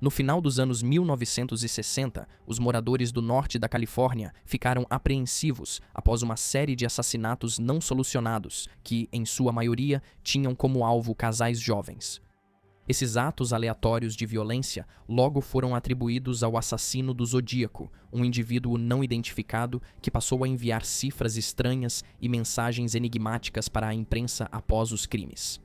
No final dos anos 1960, os moradores do norte da Califórnia ficaram apreensivos após uma série de assassinatos não solucionados que, em sua maioria, tinham como alvo casais jovens. Esses atos aleatórios de violência logo foram atribuídos ao assassino do Zodíaco, um indivíduo não identificado que passou a enviar cifras estranhas e mensagens enigmáticas para a imprensa após os crimes.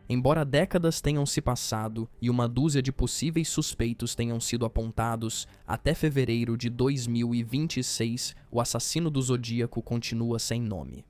Embora décadas tenham se passado e uma dúzia de possíveis suspeitos tenham sido apontados, até fevereiro de 2026, o assassino do Zodíaco continua sem nome.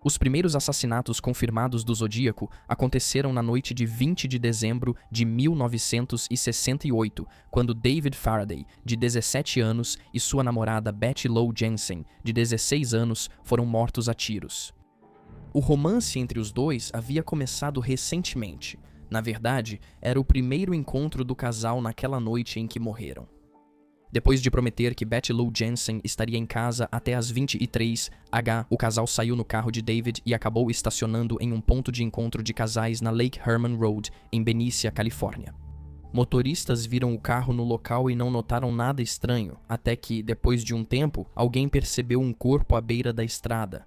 Os primeiros assassinatos confirmados do Zodíaco aconteceram na noite de 20 de dezembro de 1968, quando David Faraday, de 17 anos, e sua namorada Betty Lou Jensen, de 16 anos, foram mortos a tiros. O romance entre os dois havia começado recentemente. Na verdade, era o primeiro encontro do casal naquela noite em que morreram. Depois de prometer que Betty Lou Jensen estaria em casa até as 23h, o casal saiu no carro de David e acabou estacionando em um ponto de encontro de casais na Lake Herman Road, em Benicia, Califórnia. Motoristas viram o carro no local e não notaram nada estranho, até que, depois de um tempo, alguém percebeu um corpo à beira da estrada.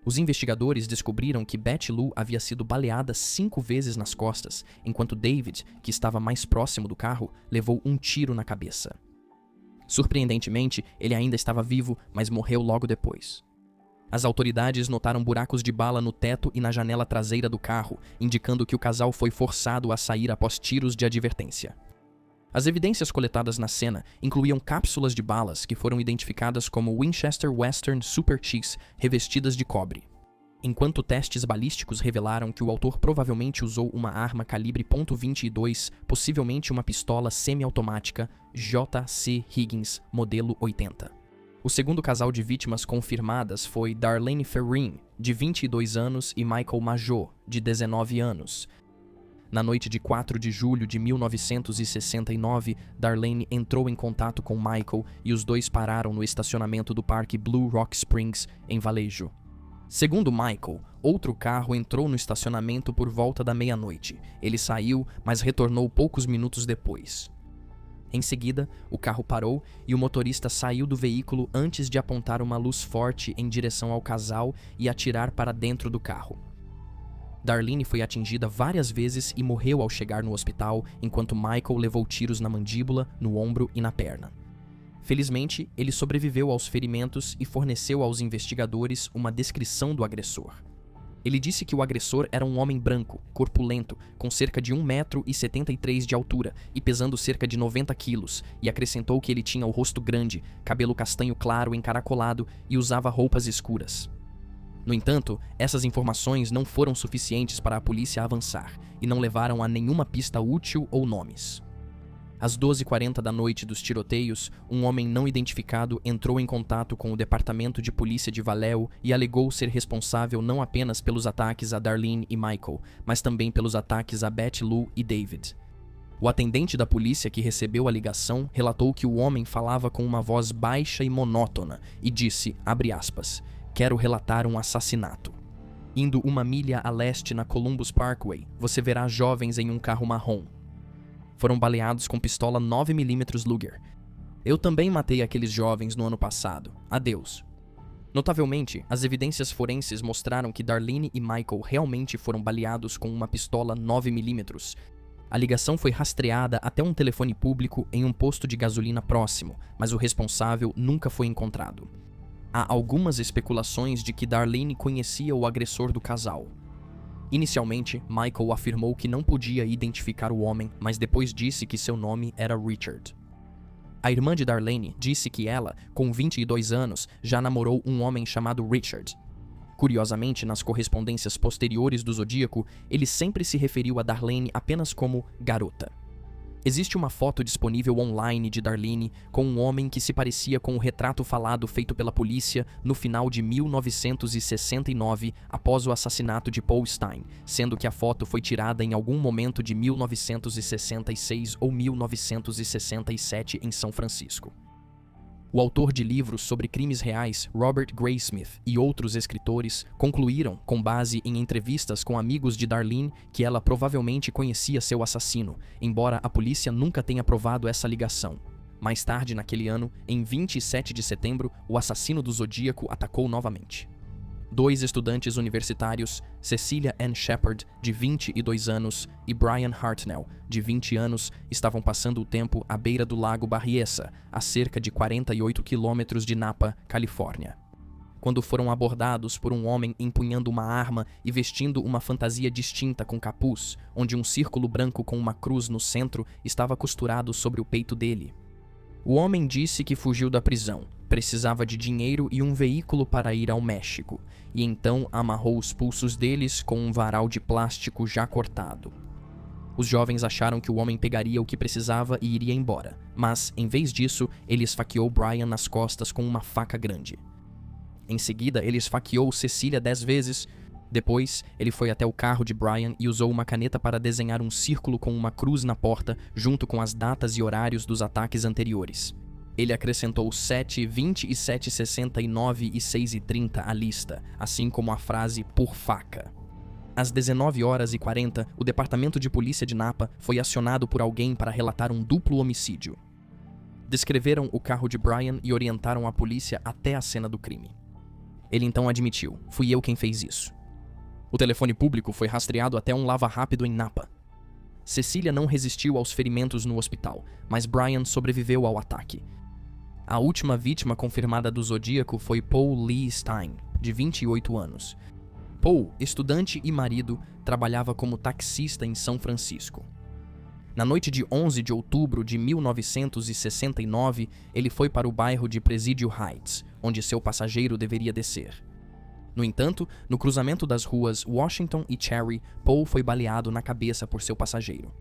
Os investigadores descobriram que Betty Lou havia sido baleada 5 vezes nas costas, enquanto David, que estava mais próximo do carro, levou um tiro na cabeça. Surpreendentemente, ele ainda estava vivo, mas morreu logo depois. As autoridades notaram buracos de bala no teto e na janela traseira do carro, indicando que o casal foi forçado a sair após tiros de advertência. As evidências coletadas na cena incluíam cápsulas de balas que foram identificadas como Winchester Western Super X revestidas de cobre. Enquanto testes balísticos revelaram que o autor provavelmente usou uma arma calibre .22, possivelmente uma pistola semiautomática J.C. Higgins, modelo 80. O segundo casal de vítimas confirmadas foi Darlene Ferrin, de 22 anos, e Michael Majot, de 19 anos. Na noite de 4 de julho de 1969, Darlene entrou em contato com Michael e os dois pararam no estacionamento do parque Blue Rock Springs, em Vallejo. Segundo Michael, outro carro entrou no estacionamento por volta da meia-noite. Ele saiu, mas retornou poucos minutos depois. Em seguida, o carro parou e o motorista saiu do veículo antes de apontar uma luz forte em direção ao casal e atirar para dentro do carro. Darlene foi atingida várias vezes e morreu ao chegar no hospital, enquanto Michael levou tiros na mandíbula, no ombro e na perna. Felizmente, ele sobreviveu aos ferimentos e forneceu aos investigadores uma descrição do agressor. Ele disse que o agressor era um homem branco, corpulento, com cerca de 1,73 m de altura e pesando cerca de 90 quilos, e acrescentou que ele tinha o rosto grande, cabelo castanho claro encaracolado e usava roupas escuras. No entanto, essas informações não foram suficientes para a polícia avançar e não levaram a nenhuma pista útil ou nomes. Às 12h40 da noite dos tiroteios, um homem não identificado entrou em contato com o departamento de polícia de Vallejo e alegou ser responsável não apenas pelos ataques a Darlene e Michael, mas também pelos ataques a Betty Lou e David. O atendente da polícia que recebeu a ligação relatou que o homem falava com uma voz baixa e monótona e disse, abre aspas, "Quero relatar um assassinato. Indo 1 milha a leste na Columbus Parkway, você verá jovens em um carro marrom. Foram baleados com pistola 9mm Luger. Eu também matei aqueles jovens no ano passado. Adeus." Notavelmente, as evidências forenses mostraram que Darlene e Michael realmente foram baleados com uma pistola 9mm. A ligação foi rastreada até um telefone público em um posto de gasolina próximo, mas o responsável nunca foi encontrado. Há algumas especulações de que Darlene conhecia o agressor do casal. Inicialmente, Michael afirmou que não podia identificar o homem, mas depois disse que seu nome era Richard. A irmã de Darlene disse que ela, com 22 anos, já namorou um homem chamado Richard. Curiosamente, nas correspondências posteriores do Zodíaco, ele sempre se referiu a Darlene apenas como garota. Existe uma foto disponível online de Darlene com um homem que se parecia com o retrato falado feito pela polícia no final de 1969 após o assassinato de Paul Stine, sendo que a foto foi tirada em algum momento de 1966 ou 1967 em São Francisco. O autor de livros sobre crimes reais, Robert Graysmith, e outros escritores concluíram, com base em entrevistas com amigos de Darlene, que ela provavelmente conhecia seu assassino, embora a polícia nunca tenha provado essa ligação. Mais tarde naquele ano, em 27 de setembro, o assassino do Zodíaco atacou novamente. 2 estudantes universitários, Cecilia Ann Shepard, de 22 anos, e Brian Hartnell, de 20 anos, estavam passando o tempo à beira do lago Berryessa, a cerca de 48 quilômetros de Napa, Califórnia, quando foram abordados por um homem empunhando uma arma e vestindo uma fantasia distinta com capuz, onde um círculo branco com uma cruz no centro estava costurado sobre o peito dele. O homem disse que fugiu da prisão, precisava de dinheiro e um veículo para ir ao México, e então amarrou os pulsos deles com um varal de plástico já cortado. Os jovens acharam que o homem pegaria o que precisava e iria embora, mas, em vez disso, ele esfaqueou Brian nas costas com uma faca grande. Em seguida, ele esfaqueou Cecilia 10 vezes. Depois, ele foi até o carro de Brian e usou uma caneta para desenhar um círculo com uma cruz na porta, junto com as datas e horários dos ataques anteriores. Ele acrescentou 7, 27, 69 e 6:30 à lista, assim como a frase "por faca". Às 19h40, o Departamento de Polícia de Napa foi acionado por alguém para relatar um duplo homicídio. Descreveram o carro de Brian e orientaram a polícia até a cena do crime. Ele então admitiu: "Fui eu quem fez isso". O telefone público foi rastreado até um lava-rápido em Napa. Cecilia não resistiu aos ferimentos no hospital, mas Brian sobreviveu ao ataque. A última vítima confirmada do Zodíaco foi Paul Lee Stine, de 28 anos. Paul, estudante e marido, trabalhava como taxista em São Francisco. Na noite de 11 de outubro de 1969, ele foi para o bairro de Presidio Heights, onde seu passageiro deveria descer. No entanto, no cruzamento das ruas Washington e Cherry, Paul foi baleado na cabeça por seu passageiro.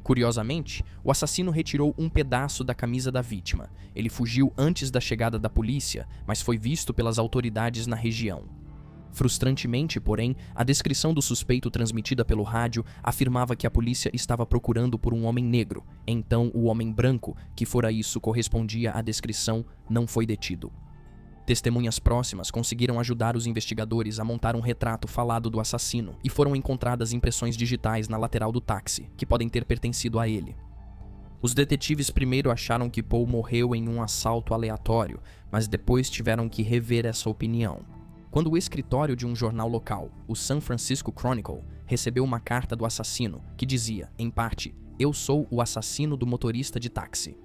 Curiosamente, o assassino retirou um pedaço da camisa da vítima. Ele fugiu antes da chegada da polícia, mas foi visto pelas autoridades na região. Frustrantemente, porém, a descrição do suspeito transmitida pelo rádio afirmava que a polícia estava procurando por um homem negro. Então, o homem branco, que fora isso correspondia à descrição, não foi detido. Testemunhas próximas conseguiram ajudar os investigadores a montar um retrato falado do assassino e foram encontradas impressões digitais na lateral do táxi, que podem ter pertencido a ele. Os detetives primeiro acharam que Paul morreu em um assalto aleatório, mas depois tiveram que rever essa opinião. Quando o escritório de um jornal local, o San Francisco Chronicle, recebeu uma carta do assassino que dizia, em parte, "Eu sou o assassino do motorista de táxi".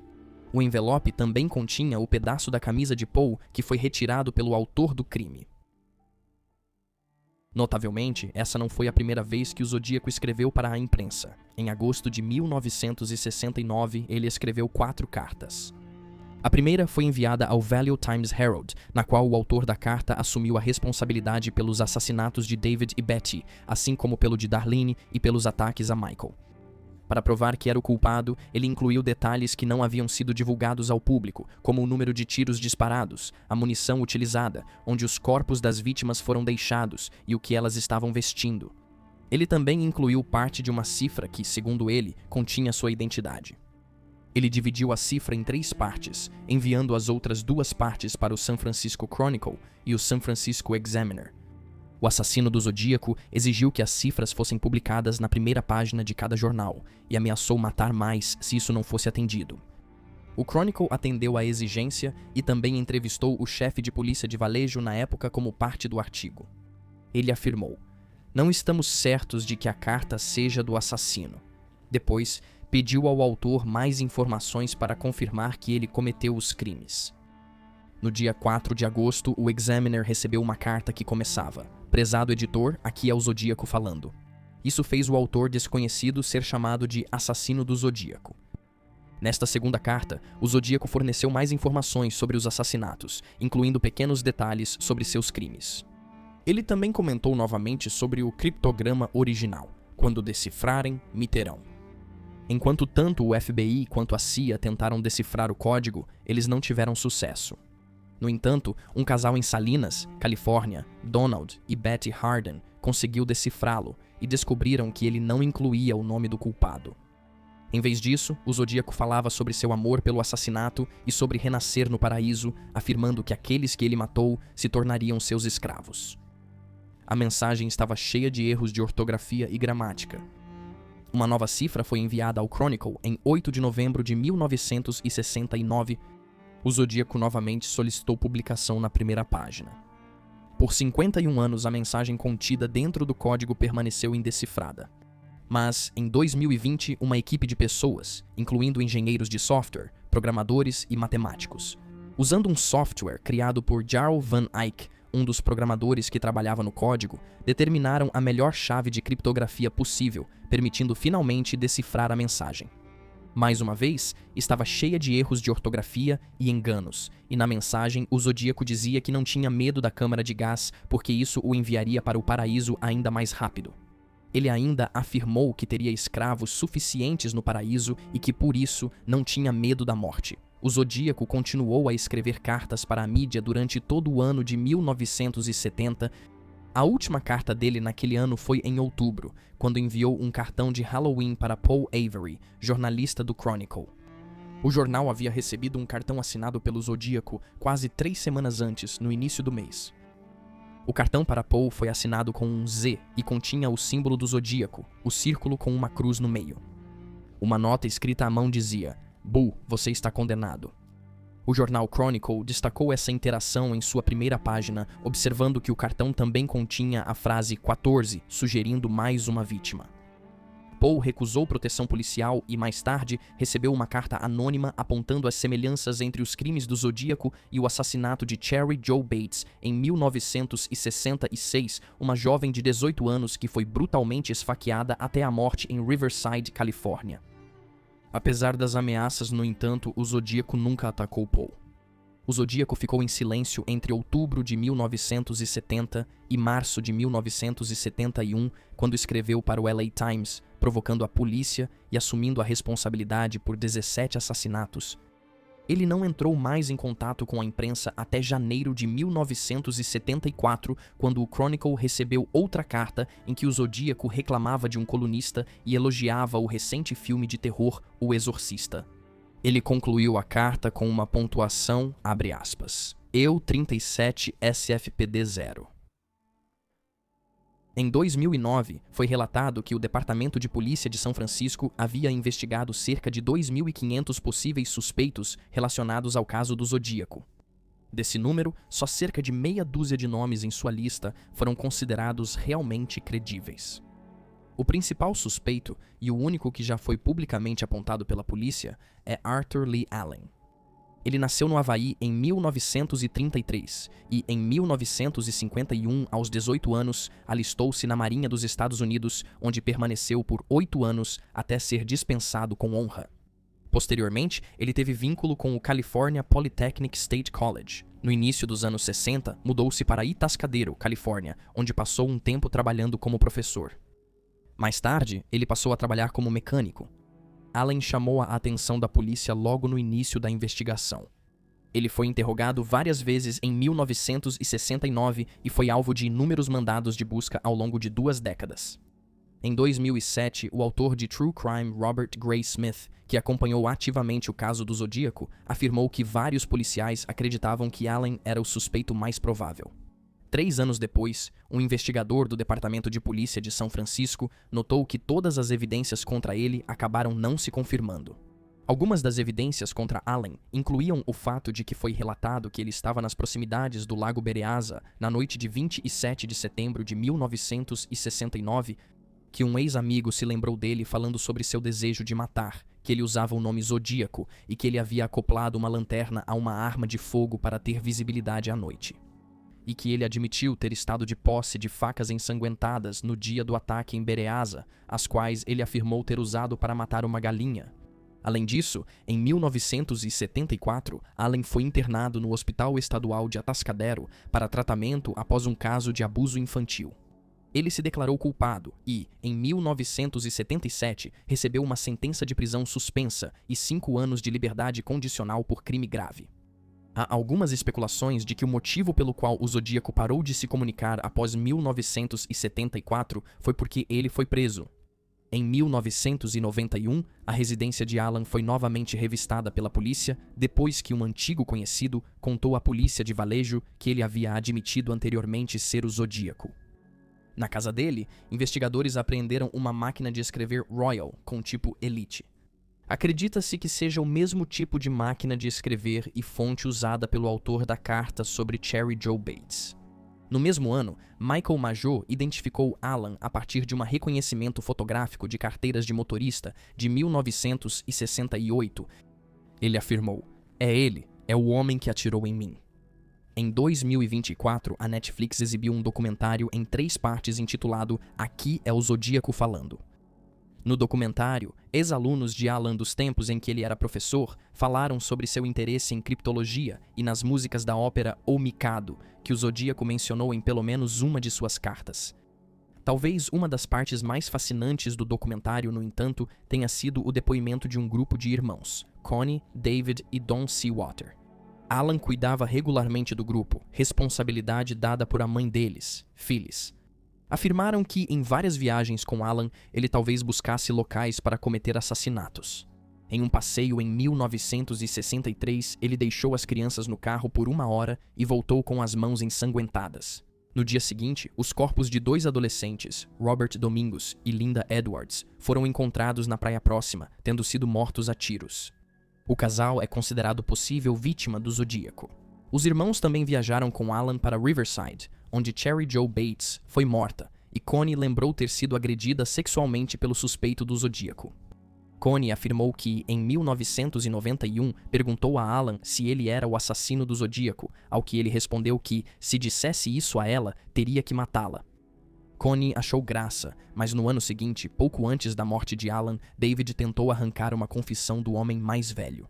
O envelope também continha o pedaço da camisa de Paul que foi retirado pelo autor do crime. Notavelmente, essa não foi a primeira vez que o Zodíaco escreveu para a imprensa. Em agosto de 1969, ele escreveu 4 cartas. A primeira foi enviada ao Value Times Herald, na qual o autor da carta assumiu a responsabilidade pelos assassinatos de David e Betty, assim como pelo de Darlene e pelos ataques a Michael. Para provar que era o culpado, ele incluiu detalhes que não haviam sido divulgados ao público, como o número de tiros disparados, a munição utilizada, onde os corpos das vítimas foram deixados e o que elas estavam vestindo. Ele também incluiu parte de uma cifra que, segundo ele, continha sua identidade. Ele dividiu a cifra em 3 partes, enviando as outras 2 partes para o San Francisco Chronicle e o San Francisco Examiner. O assassino do Zodíaco exigiu que as cifras fossem publicadas na primeira página de cada jornal e ameaçou matar mais se isso não fosse atendido. O Chronicle atendeu à exigência e também entrevistou o chefe de polícia de Vallejo na época como parte do artigo. Ele afirmou: "Não estamos certos de que a carta seja do assassino". Depois, pediu ao autor mais informações para confirmar que ele cometeu os crimes. No dia 4 de agosto, o Examiner recebeu uma carta que começava: "Prezado editor, aqui é o Zodíaco falando". Isso fez o autor desconhecido ser chamado de assassino do Zodíaco. Nesta segunda carta, o Zodíaco forneceu mais informações sobre os assassinatos, incluindo pequenos detalhes sobre seus crimes. Ele também comentou novamente sobre o criptograma original: "Quando decifrarem, me terão". Enquanto tanto o FBI quanto a CIA tentaram decifrar o código, eles não tiveram sucesso. No entanto, um casal em Salinas, Califórnia, Donald e Betty Harden, conseguiu decifrá-lo e descobriram que ele não incluía o nome do culpado. Em vez disso, o Zodíaco falava sobre seu amor pelo assassinato e sobre renascer no paraíso, afirmando que aqueles que ele matou se tornariam seus escravos. A mensagem estava cheia de erros de ortografia e gramática. Uma nova cifra foi enviada ao Chronicle em 8 de novembro de 1969. O Zodíaco novamente solicitou publicação na primeira página. Por 51 anos, a mensagem contida dentro do código permaneceu indecifrada. Mas, em 2020, uma equipe de pessoas, incluindo engenheiros de software, programadores e matemáticos, usando um software criado por Jarl Van Eyck, um dos programadores que trabalhava no código, determinaram a melhor chave de criptografia possível, permitindo finalmente decifrar a mensagem. Mais uma vez, estava cheia de erros de ortografia e enganos, e na mensagem o Zodíaco dizia que não tinha medo da câmara de gás porque isso o enviaria para o paraíso ainda mais rápido. Ele ainda afirmou que teria escravos suficientes no paraíso e que por isso não tinha medo da morte. O Zodíaco continuou a escrever cartas para a mídia durante todo o ano de 1970. A última carta dele naquele ano foi em outubro, quando enviou um cartão de Halloween para Paul Avery, jornalista do Chronicle. O jornal havia recebido um cartão assinado pelo Zodíaco quase 3 semanas antes, no início do mês. O cartão para Paul foi assinado com um Z e continha o símbolo do Zodíaco, o círculo com uma cruz no meio. Uma nota escrita à mão dizia: "Bu, você está condenado." O jornal Chronicle destacou essa interação em sua primeira página, observando que o cartão também continha a frase 14, sugerindo mais uma vítima. Paul recusou proteção policial e, mais tarde, recebeu uma carta anônima apontando as semelhanças entre os crimes do Zodíaco e o assassinato de Cherry Jo Bates em 1966, uma jovem de 18 anos que foi brutalmente esfaqueada até a morte em Riverside, Califórnia. Apesar das ameaças, no entanto, o Zodíaco nunca atacou Paul. O Zodíaco ficou em silêncio entre outubro de 1970 e março de 1971, quando escreveu para o LA Times, provocando a polícia e assumindo a responsabilidade por 17 assassinatos. Ele não entrou mais em contato com a imprensa até janeiro de 1974, quando o Chronicle recebeu outra carta em que o Zodíaco reclamava de um colunista e elogiava o recente filme de terror O Exorcista. Ele concluiu a carta com uma pontuação, abre aspas, "Eu 37 SFPD 0. Em 2009, foi relatado que o Departamento de Polícia de São Francisco havia investigado cerca de 2.500 possíveis suspeitos relacionados ao caso do Zodíaco. Desse número, só cerca de meia dúzia de nomes em sua lista foram considerados realmente credíveis. O principal suspeito, e o único que já foi publicamente apontado pela polícia, é Arthur Lee Allen. Ele nasceu no Havaí em 1933 e, em 1951, aos 18 anos, alistou-se na Marinha dos Estados Unidos, onde permaneceu por 8 anos até ser dispensado com honra. Posteriormente, ele teve vínculo com o California Polytechnic State College. No início dos anos 60, mudou-se para Itascadero, Califórnia, onde passou um tempo trabalhando como professor. Mais tarde, ele passou a trabalhar como mecânico. Allen chamou a atenção da polícia logo no início da investigação. Ele foi interrogado várias vezes em 1969 e foi alvo de inúmeros mandados de busca ao longo de 2 décadas. Em 2007, o autor de True Crime Robert Gray Smith, que acompanhou ativamente o caso do Zodíaco, afirmou que vários policiais acreditavam que Allen era o suspeito mais provável. 3 anos depois, um investigador do Departamento de Polícia de São Francisco notou que todas as evidências contra ele acabaram não se confirmando. Algumas das evidências contra Allen incluíam o fato de que foi relatado que ele estava nas proximidades do Lago Berryessa na noite de 27 de setembro de 1969, que um ex-amigo se lembrou dele falando sobre seu desejo de matar, que ele usava o nome Zodíaco e que ele havia acoplado uma lanterna a uma arma de fogo para ter visibilidade à noite. E que ele admitiu ter estado de posse de facas ensanguentadas no dia do ataque em Berryessa, as quais ele afirmou ter usado para matar uma galinha. Além disso, em 1974, Allen foi internado no Hospital Estadual de Atascadero para tratamento após um caso de abuso infantil. Ele se declarou culpado e, em 1977, recebeu uma sentença de prisão suspensa e 5 anos de liberdade condicional por crime grave. Há algumas especulações de que o motivo pelo qual o Zodíaco parou de se comunicar após 1974 foi porque ele foi preso. Em 1991, a residência de Alan foi novamente revistada pela polícia depois que um antigo conhecido contou à polícia de Vallejo que ele havia admitido anteriormente ser o Zodíaco. Na casa dele, investigadores apreenderam uma máquina de escrever Royal com tipo Elite. Acredita-se que seja o mesmo tipo de máquina de escrever e fonte usada pelo autor da carta sobre Cheri Jo Bates. No mesmo ano, Michael Mageau identificou Alan a partir de um reconhecimento fotográfico de carteiras de motorista de 1968. Ele afirmou: "É ele, é o homem que atirou em mim." Em 2024, a Netflix exibiu um documentário em 3 partes intitulado Aqui é o Zodíaco Falando. No documentário, ex-alunos de Alan dos tempos em que ele era professor falaram sobre seu interesse em criptologia e nas músicas da ópera O Mikado, que o Zodíaco mencionou em pelo menos uma de suas cartas. Talvez uma das partes mais fascinantes do documentário, no entanto, tenha sido o depoimento de um grupo de irmãos, Connie, David e Don Seawater. Alan cuidava regularmente do grupo, responsabilidade dada por a mãe deles, Phyllis. Afirmaram que, em várias viagens com Alan, ele talvez buscasse locais para cometer assassinatos. Em um passeio em 1963, ele deixou as crianças no carro por 1 hora e voltou com as mãos ensanguentadas. No dia seguinte, os corpos de 2 adolescentes, Robert Domingos e Linda Edwards, foram encontrados na praia próxima, tendo sido mortos a tiros. O casal é considerado possível vítima do Zodíaco. Os irmãos também viajaram com Alan para Riverside, onde Cheri Jo Bates foi morta, e Connie lembrou ter sido agredida sexualmente pelo suspeito do Zodíaco. Connie afirmou que, em 1991, perguntou a Alan se ele era o assassino do Zodíaco, ao que ele respondeu que, se dissesse isso a ela, teria que matá-la. Connie achou graça, mas no ano seguinte, pouco antes da morte de Alan, David tentou arrancar uma confissão do homem mais velho.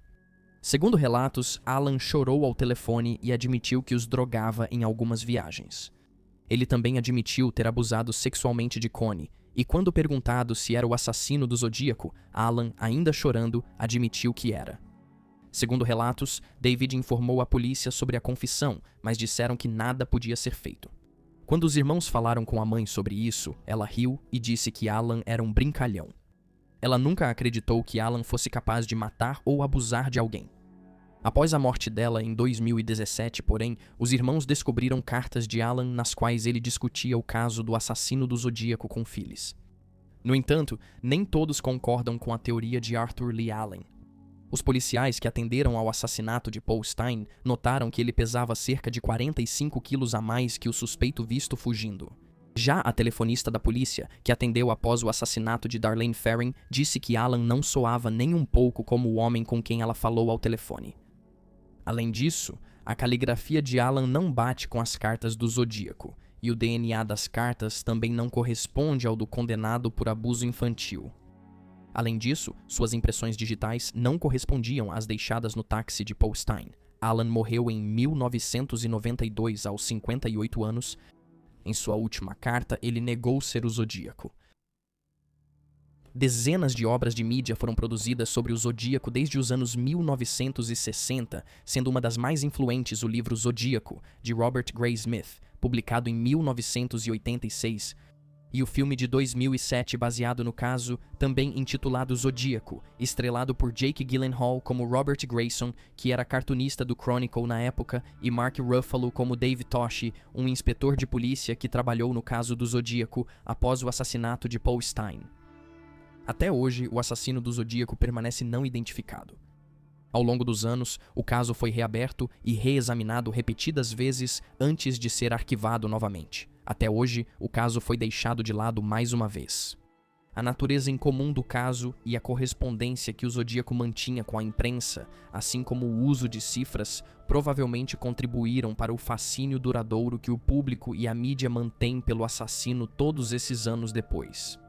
Segundo relatos, Alan chorou ao telefone e admitiu que os drogava em algumas viagens. Ele também admitiu ter abusado sexualmente de Connie, e quando perguntado se era o assassino do Zodíaco, Alan, ainda chorando, admitiu que era. Segundo relatos, David informou a polícia sobre a confissão, mas disseram que nada podia ser feito. Quando os irmãos falaram com a mãe sobre isso, ela riu e disse que Alan era um brincalhão. Ela nunca acreditou que Alan fosse capaz de matar ou abusar de alguém. Após a morte dela em 2017, porém, os irmãos descobriram cartas de Alan nas quais ele discutia o caso do assassino do Zodíaco com Phyllis. No entanto, nem todos concordam com a teoria de Arthur Lee Allen. Os policiais que atenderam ao assassinato de Paul Stine notaram que ele pesava cerca de 45 quilos a mais que o suspeito visto fugindo. Já a telefonista da polícia, que atendeu após o assassinato de Darlene Ferrin, disse que Alan não soava nem um pouco como o homem com quem ela falou ao telefone. Além disso, a caligrafia de Alan não bate com as cartas do Zodíaco, e o DNA das cartas também não corresponde ao do condenado por abuso infantil. Além disso, suas impressões digitais não correspondiam às deixadas no táxi de Paul Stine. Alan morreu em 1992 aos 58 anos. Em sua última carta, ele negou ser o Zodíaco. Dezenas de obras de mídia foram produzidas sobre o Zodíaco desde os anos 1960, sendo uma das mais influentes o livro Zodíaco, de Robert Graysmith, publicado em 1986, e o filme de 2007 baseado no caso, também intitulado Zodíaco, estrelado por Jake Gyllenhaal como Robert Grayson, que era cartunista do Chronicle na época, e Mark Ruffalo como Dave Toschi, um inspetor de polícia que trabalhou no caso do Zodíaco após o assassinato de Paul Stine. Até hoje, o assassino do Zodíaco permanece não identificado. Ao longo dos anos, o caso foi reaberto e reexaminado repetidas vezes antes de ser arquivado novamente. Até hoje, o caso foi deixado de lado mais uma vez. A natureza incomum do caso e a correspondência que o Zodíaco mantinha com a imprensa, assim como o uso de cifras, provavelmente contribuíram para o fascínio duradouro que o público e a mídia mantêm pelo assassino todos esses anos depois.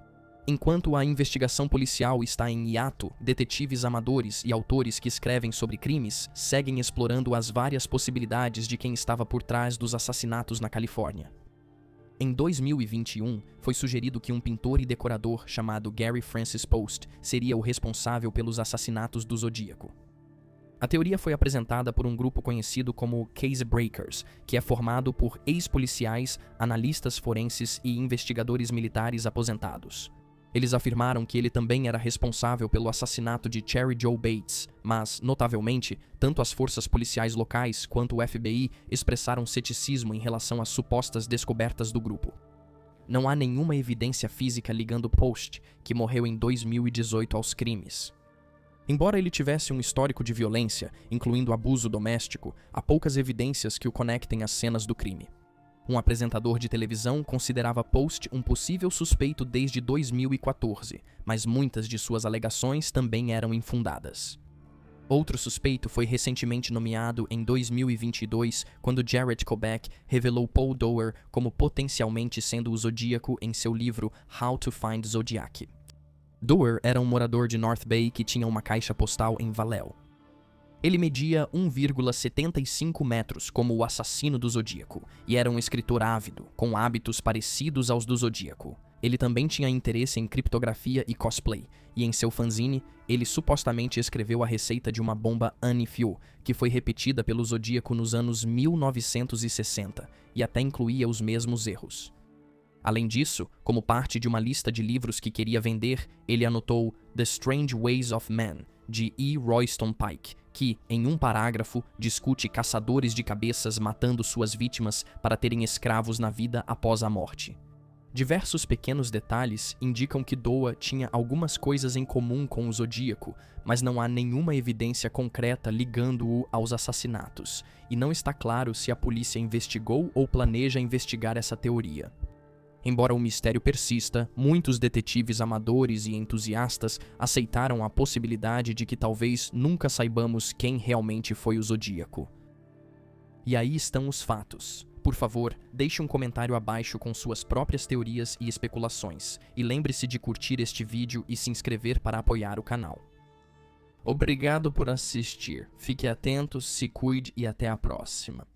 Enquanto a investigação policial está em hiato, detetives amadores e autores que escrevem sobre crimes seguem explorando as várias possibilidades de quem estava por trás dos assassinatos na Califórnia. Em 2021, foi sugerido que um pintor e decorador chamado Gary Francis Post seria o responsável pelos assassinatos do Zodíaco. A teoria foi apresentada por um grupo conhecido como Case Breakers, que é formado por ex-policiais, analistas forenses e investigadores militares aposentados. Eles afirmaram que ele também era responsável pelo assassinato de Cheri Jo Bates, mas, notavelmente, tanto as forças policiais locais quanto o FBI expressaram ceticismo em relação às supostas descobertas do grupo. Não há nenhuma evidência física ligando Post, que morreu em 2018, aos crimes. Embora ele tivesse um histórico de violência, incluindo abuso doméstico, há poucas evidências que o conectem às cenas do crime. Um apresentador de televisão considerava Post um possível suspeito desde 2014, mas muitas de suas alegações também eram infundadas. Outro suspeito foi recentemente nomeado em 2022, quando Jared Kobeck revelou Paul Doerr como potencialmente sendo o Zodíaco em seu livro How to Find Zodiac. Doerr era um morador de North Bay que tinha uma caixa postal em Vallejo. Ele media 1,75 metros como o assassino do Zodíaco, e era um escritor ávido, com hábitos parecidos aos do Zodíaco. Ele também tinha interesse em criptografia e cosplay, e em seu fanzine, ele supostamente escreveu a receita de uma bomba Annie-Fuel, que foi repetida pelo Zodíaco nos anos 1960, e até incluía os mesmos erros. Além disso, como parte de uma lista de livros que queria vender, ele anotou The Strange Ways of Man, de E. Royston Pike, que, em um parágrafo, discute caçadores de cabeças matando suas vítimas para terem escravos na vida após a morte. Diversos pequenos detalhes indicam que Doerr tinha algumas coisas em comum com o Zodíaco, mas não há nenhuma evidência concreta ligando-o aos assassinatos, e não está claro se a polícia investigou ou planeja investigar essa teoria. Embora o mistério persista, muitos detetives amadores e entusiastas aceitaram a possibilidade de que talvez nunca saibamos quem realmente foi o Zodíaco. E aí estão os fatos. Por favor, deixe um comentário abaixo com suas próprias teorias e especulações, e lembre-se de curtir este vídeo e se inscrever para apoiar o canal. Obrigado por assistir, fique atento, se cuide e até a próxima.